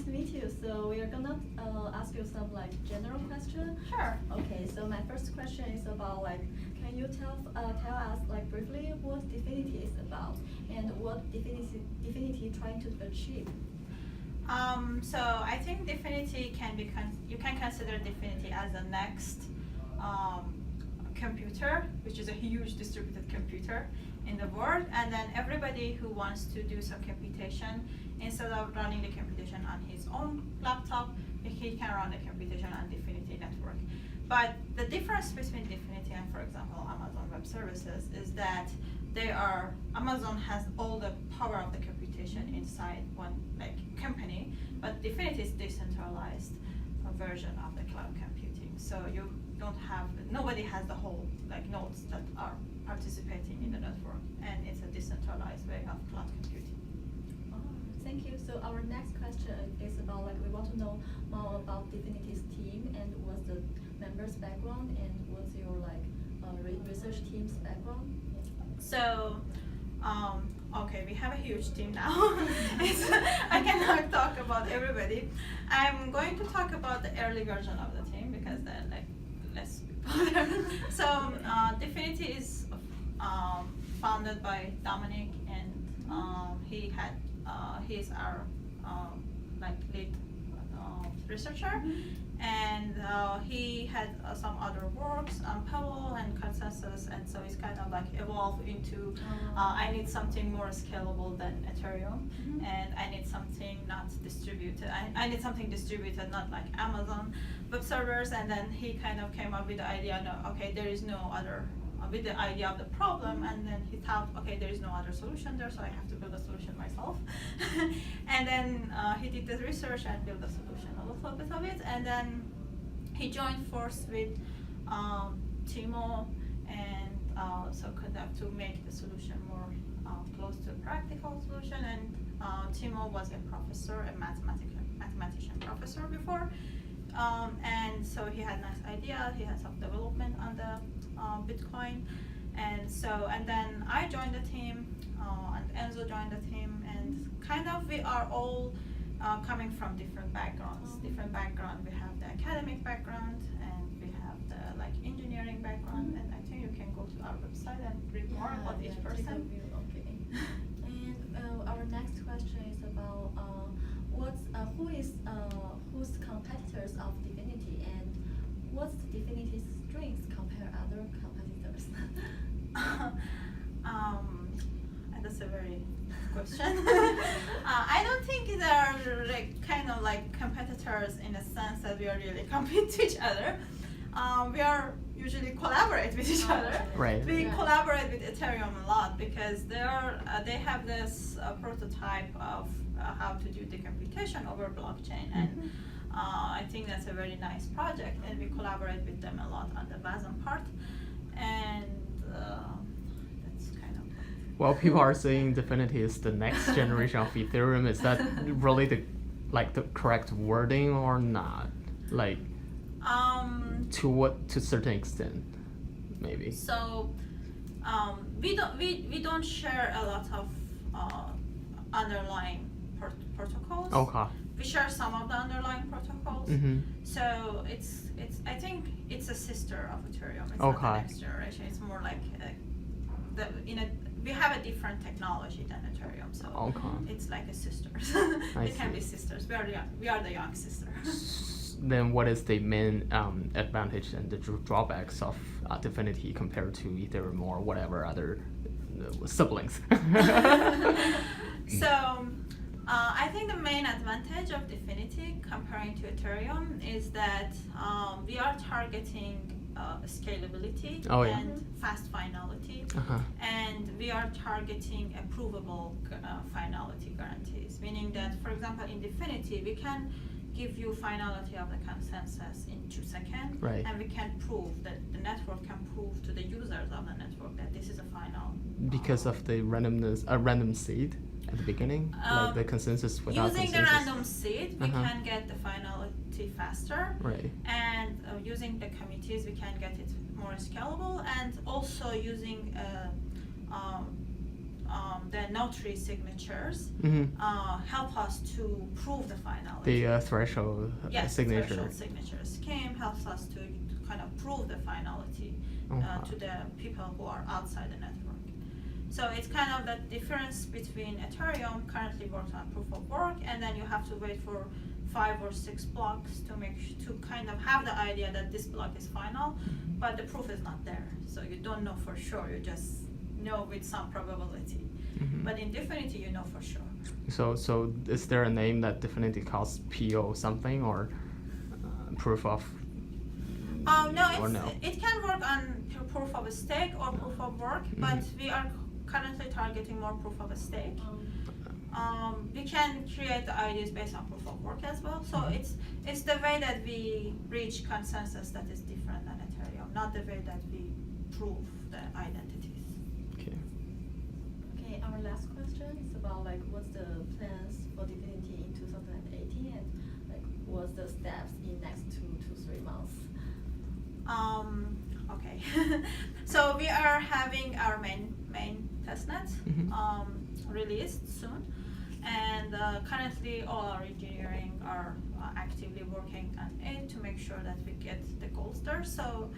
to meet you. So we are gonna ask you some like general question. Sure. Okay. So my first question is about like, can you tell us like briefly what Dfinity is about and what Dfinity trying to achieve? So I think Dfinity can be you can consider Dfinity as the next computer, which is a huge distributed computer in the world, and then everybody who wants to do some computation, instead of running the computation on his own laptop, he can run the computation on Dfinity network. But the difference between Dfinity and, for example, Amazon Web Services is that Amazon has all the power of the computation inside one like company, but Dfinity is decentralized version of the cloud computing. So you don't have, nobody has the whole like nodes that are participating in the network, and it's a decentralized way of cloud computing. Oh, thank you. So our next question is about like we want to know more about Dfinity's team and what's the members' background and what's your like research team's background. So, okay, we have a huge team now. I cannot talk about everybody. I'm going to talk about the early version of the team because there are like less people there. So, Dfinity is founded by Dominic, and he's our like lead researcher. And he had some other works on Pebble and Consensus, and so it's kind of like evolved into I need something more scalable than Ethereum, and I need something not distributed. I need something distributed, not like Amazon Web Servers. And then he kind of came up with the idea, no, okay, there is no other, with the idea of the problem, and then he thought, okay, there is no other solution there, so I have to build a solution myself. And then he did the research and built a solution, a little bit of it, and then he joined force with Timo, and so could have to make the solution more close to a practical solution. And Timo was a professor, a mathematician professor before, and so he had nice idea. He had some development on the Bitcoin, and then I joined the team, and Enzo joined the team, and kind of we are all coming from different backgrounds. Different background. We have the academic background, and we have the like engineering background, and I think you can go to our website and read more about each person. Okay. And our next question is about who's competitors of Dfinity, and what's Dfinity's strengths compared to other competitors? And that's a very good question. I don't think there are like kind of like competitors in a sense that we are really compete to each other. We are usually collaborate with each other. Right. We collaborate with Ethereum a lot because they have this prototype of how to do the computation over blockchain, and I think that's a very nice project, and we collaborate with them a lot on the Wasm part, and that's kind of. Well, people are saying Dfinity is the next generation of Ethereum. Is that really the correct wording or not? Like, to a certain extent, maybe. So, we don't share a lot of underlying protocols. Okay. We share some of the underlying protocols. So I think it's a sister of Ethereum. It's not the next generation. It's more like we have a different technology than Ethereum. So it's like a sister. It can be sisters. We are the young sisters. Then what is the main advantage and the drawbacks of Dfinity compared to Ethereum or whatever other siblings? So I think the main advantage of Dfinity comparing to Ethereum is that we are targeting scalability and fast finality, and we are targeting a provable finality guarantees, meaning that, for example, in Dfinity, we can give you finality of the consensus in 2 seconds, and we can prove that the network can prove to the users of the network that this is a final. Because of the randomness, a random seed at the beginning, like the consensus without using consensus. the random seed, we can get the finality faster, and using the committees, we can get it more scalable, and also using the notary signatures help us to prove the finality. The threshold signature. Threshold signature scheme helps us to kind of prove the finality to the people who are outside the network. So it's kind of the difference between Ethereum currently works on proof of work, and then you have to wait for 5 or 6 blocks to kind of have the idea that this block is final, but the proof is not there. So you don't know for sure, you just know with some probability. But in Dfinity, you know for sure. So is there a name that Dfinity calls PO something, or proof of? No, it can work on proof of stake or proof of work, but we are currently targeting more proof of stake. We can create the IDs based on proof of work as well. So it's the way that we reach consensus that is different than Ethereum, not the way that we prove the identities. Okay, our last question is about like what's the plans for Dfinity in 2018 and like what's the steps in next 2 to 3 months? Okay. So we are having our main testnet released soon, and currently all our engineering are actively working on it to make sure that we get the goals there. So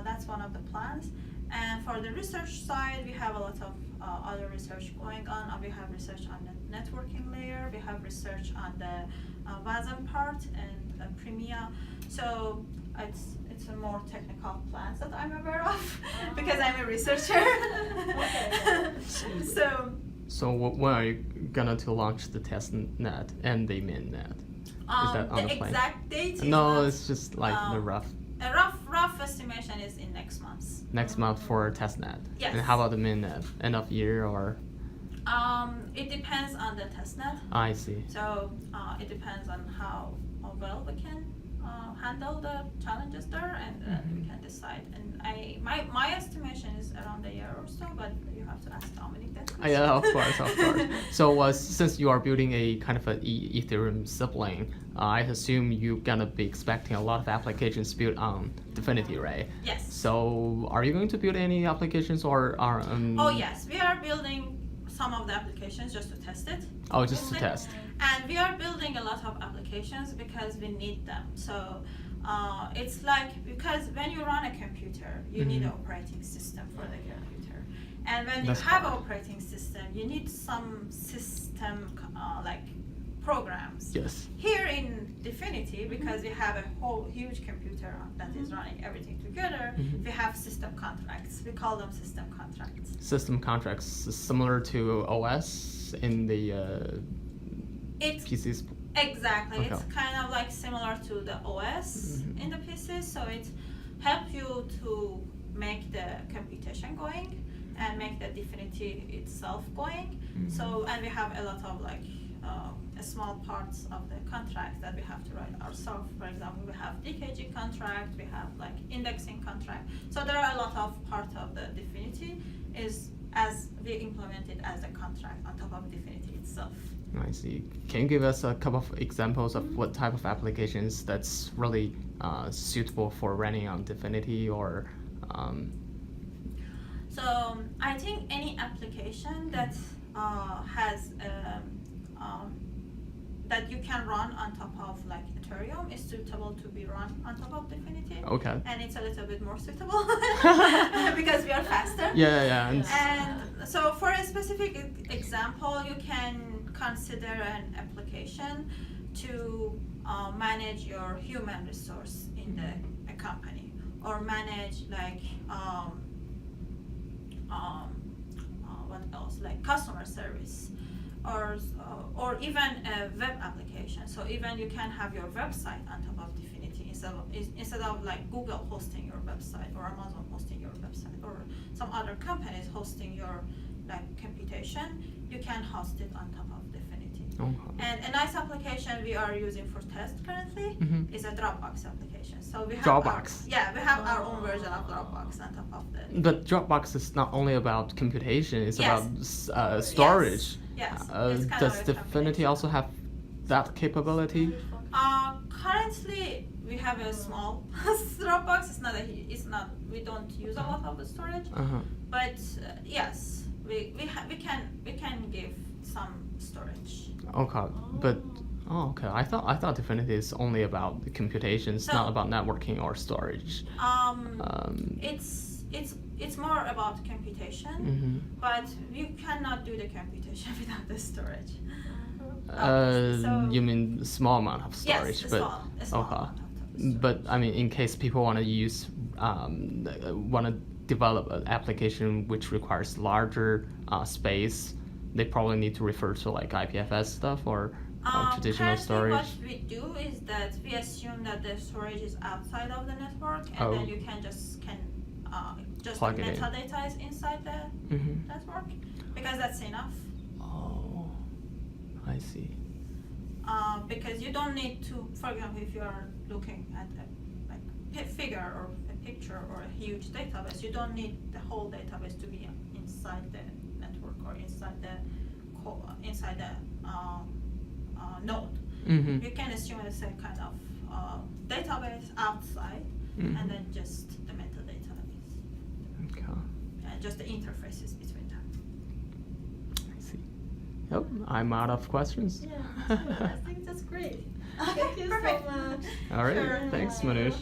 that's one of the plans. And for the research side, we have a lot of other research going on. We have research on the networking layer. We have research on the WASM part and Premia. So it's a more technical plans that I'm aware of because I'm a researcher. So when are you gonna to launch the test net and the mainnet? Is that on the plan? Exact date? No, it's just like the rough. A rough estimation is in next month. Next month for testnet. Yes. And how about the mainnet? End of year or? It depends on the testnet. I see. So it depends on how well we can handle the challenges there, and we can decide. And my estimation is around a year or so, but you have to ask Dominic that question. Yeah, of course. So since you are building a kind of an Ethereum sibling, I assume you're gonna be expecting a lot of applications built on Dfinity, right? Yes. So are you going to build any applications or are? Oh yes, we are building some of the applications just to test it. Oh, just to test. And we are building a lot of applications because we need them. So it's like, because when you run a computer, you need an operating system for the computer. And when you have an operating system, you need some system like programs. Yes. Here in Dfinity, because we have a whole huge computer that is running everything together, we have system contracts. We call them system contracts. System contracts similar to OS in the PCs. Exactly. Okay. It's kind of like similar to the OS in the PCs. So it helps you to make the computation going and make the Dfinity itself going. So, and we have a lot of like small parts of the contract that we have to write ourselves. For example, we have DKG contract, we have like indexing contract. So there are a lot of parts of the Dfinity is as we implement it as a contract on top of Dfinity itself. I see. Can you give us a couple of examples of what type of applications that's really suitable for running on Dfinity or? So I think any application that has that you can run on top of like Ethereum is suitable to be run on top of Dfinity. Okay. And it's a little bit more suitable because we are faster. Yeah. And so for a specific example, you can consider an application to manage your human resource in a company, or manage like what else, like customer service, or even a web application. So even you can have your website on top of Dfinity instead of like Google hosting your website or Amazon hosting your website or some other companies hosting your like computation. You can host it on top of Dfinity. And a nice application we are using for test currently is a Dropbox application. So we have Dropbox. we have our own version of Dropbox on top of the. But Dropbox is not only about computation; it's about storage. Yes. Does Dfinity also have that capability? Currently, we have a small Dropbox. It's not. We don't use a lot of the storage. But yes, we can give some storage. Okay, but okay. I thought Dfinity is only about the computations, So- not about networking or storage. It's more about computation, Mhm. but you cannot do the computation without the storage. So- You mean small amount of storage, yes, but a small okay. amount of storage. But I mean, in case people want to want to develop an application which requires larger space, they probably need to refer to like IPFS stuff or traditional Currently storage. what we do is that we assume that the storage is outside of the network, and Oh. then you can just Plug the it in. metadata is inside the Mhm. network, because that's enough. Oh, I see. Because you don't need to, for example, if you are looking at a figure or a picture or a huge database, you don't need the whole database to be inside the network or inside the node. Mhm. You can assume it's a kind of database outside, Mhm. and then just the metadata is Okay. just the interfaces between them. I see. Yep, I'm out of questions. Yeah, me too. I think that's great. Thank you perfect. so much. All right, Sure. thanks, Mahnush.